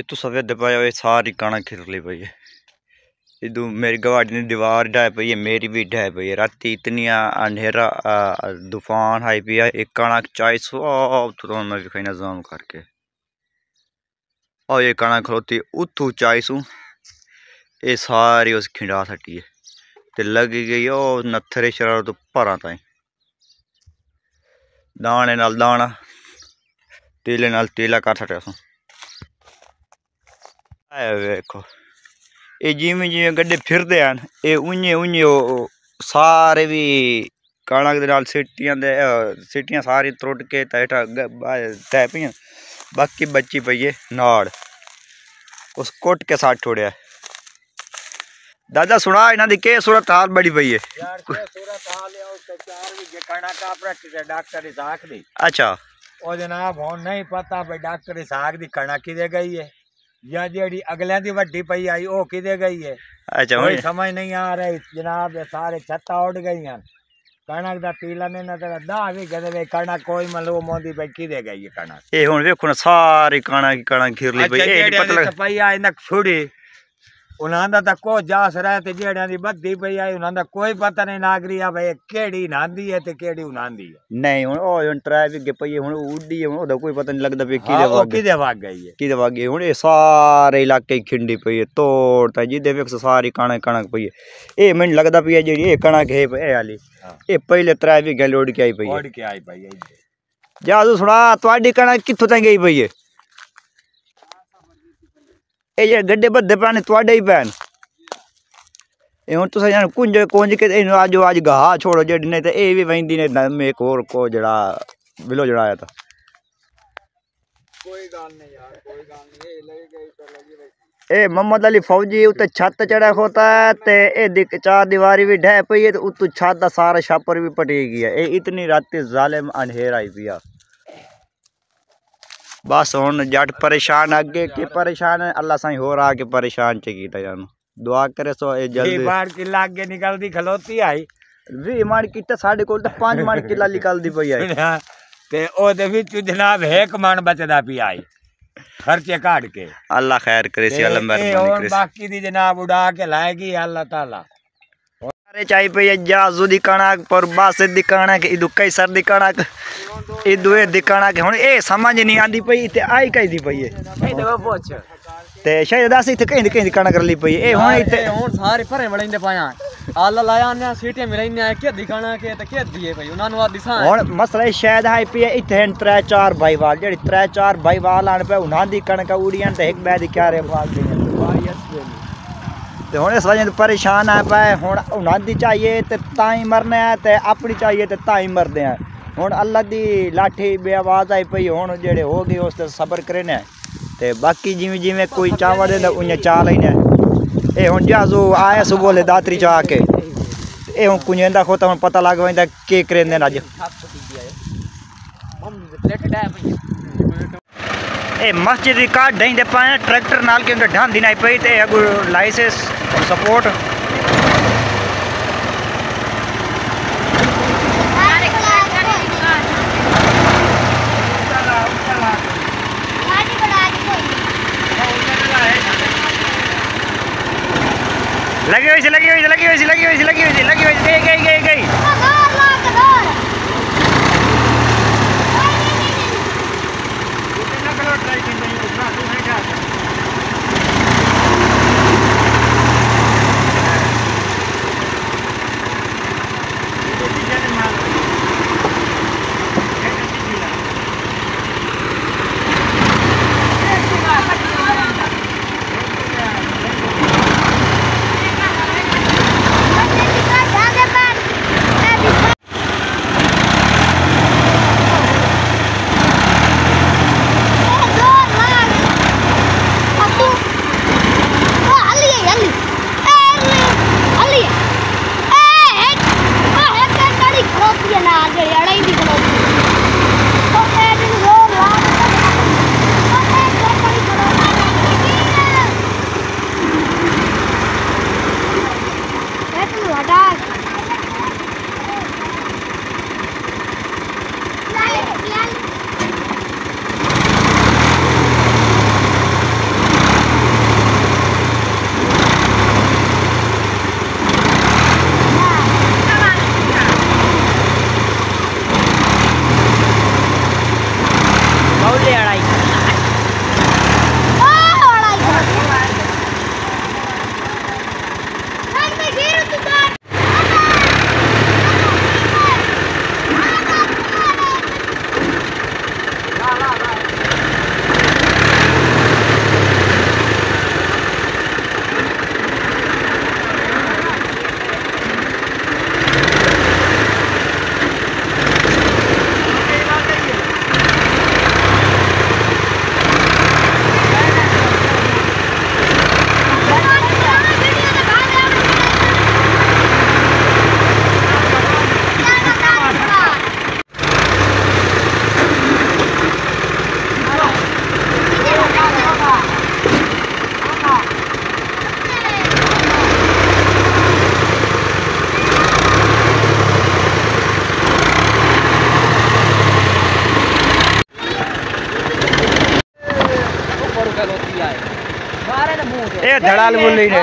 इतू सफेद पाया हुआ सारी कणक खिरली पई है। इदू मेरी गवाड़ी ने दीवार ढह पई है, मेरी भी ढह पई है। राती इतनी अंधेरा तूफान आई पिया, एक कणक चाई सब तो मैं भी खाई जूम करके और ये कणक खलोती उतू चाईसू ये सारी उस खिंडा सटी है ते लगी गई ओ नथरे शरार तो परा ताई दाने नाल दाना तीले नाल तीला कर सटिया सू। वेखो ये जिमें जिमें गड्ढे फिरते हैं ये उन्ने उन्ने सारे भी कणक दे नाल सीटियां सारी त्रुट के हेठा तै पईयां, बाकी बची पई है नाड़ उस कुट के साथ छोड़िया। दादा सुना इन्हां दी के सूरत हाल बड़ी पई है यार? सूरत हाल है उसके 4 बीघे कणक आप रखी है डॉक्टर इसाक दी। अच्छा ओ जनाब हुण नहीं पता भाई डॉक्टर इसाक दी कणक किदे गई है या जेड़ी अगलियां दी वड्डी पई आई ओ किदे गई है। अच्छा कोई समझ नहीं आ रही जनाब, ये सारे छत्ता उड़ गई हैं कणक दा तीला ने ना 10 बीघे दे कणक कोई मालूम मोंदी भाई किदे गई है कणक। ए हुण वेखो ना सारी कणक खिरली पई ए पता पई आई ना छुड़ी उन्हां दा को जास रहे ते जेड़ियां दी बद्धी पई आई उन्हां दा कोई पता नहीं नागरी आ भाई केड़ी नांदी है ते केड़ी उनांदी है। नहीं हुण ओ हुण 3 बीघे पई हुण उड्डी हुण ओदा कोई पता नहीं लगदा पे किदे भाग गई है किदे भाग गई। हुण ए सारे इलाके खिंडी पई है तोड़ ता जिदे वेख सारी कणक पई है। ए मैनूं लगदा पई है जेड़ी ए कणक है ए वाली ए पहले 3 बीघे लोड के आई पई है। ओड के आई पई है जा तू सुना तुहाडी कणक कित्थों तक गई पई है? ये गड्ढे बद्दे पाने तुहाडे ही पैन ए हुण तुसां जान कुंज के आज घाह छोड़ो जेडी नहीं ते ए भी वहिंदी ने दम एक और को जड़ा बिलो जड़ाया था। कोई गल नहीं यार कोई गल नहीं ए लगी गई तो लगी रही। ए मोहम्मद अली फौजी उत्ते छत चढ़ा होता है ते ए 4 दीवारी भी ढह पई है ते उत्तू छत दा सारा छापर भी पटी गया। ए इतनी राती जालिम अंधेर आई पिया बस हुण जट परेशान अगे के परेशान है अल्लाह साईं होर आके परेशान च कीता जान दुआ करे सो ए जल्दी बार किला अगे निकलदी खलोती आई 20 मण किते साडे कोल तो 5 मण किला निकलदी पई आई ते ओदे विच जनाब 1 मण बचदा पई आई खर्चे काट के। अल्लाह खैर करे सी अल्लाह मेहरबानी करे बाकी दी जनाब उड़ा के लाएगी अल्लाह ताला। अरे चाई पई जाजू दी कणक पर बास दी कणक इदु कैसर दी कणक इदु ए दी कणक हुण ए समझ नहीं आंदी पई ते आई कई दी पई है ए देखो पोछ ते शायद दस इथे कहीं कणक रली पई ए हुण इथे हुण सारे भरे बड़ेंदे पाया आला लाया ने सीटियां मिलाइने के दी कणक के ते के दी है भाई उनां नु आ दिसा हुण मसला शायद है पई इथे 3-4 भाईवाल जेडी 3-4 भाईवाल आन पे उनां दी कणक उड़ियां ते एक बे दी क्यारे वाल दी ते हुण इस वजह परेशान है पे हुण उनां दी चाहिए ते ताई मरना है ते अपनी चाहिए ते ताई मरदे हैं। हुण अल्लाह दी लाठी बेआवाज आई पई हुण जेड़े हो गए उस ते सबर करने ते बाकी जिवें जिवें कोई चावा देंदा उइयां चा लैने ए हुण जाजू आया सुबह ले दातरी चा के ए हुण कुंजेंदा खोता हुण पता लग वैंदा के करेंदे अज ए मस्जिद दी काट ढाईंदे पाए ट्रैक्टर नाल के ढांदी नहीं पई ते अगू लाइसेंस और सपोर्ट लगी हुई गई ये धड़ाल बोली रे।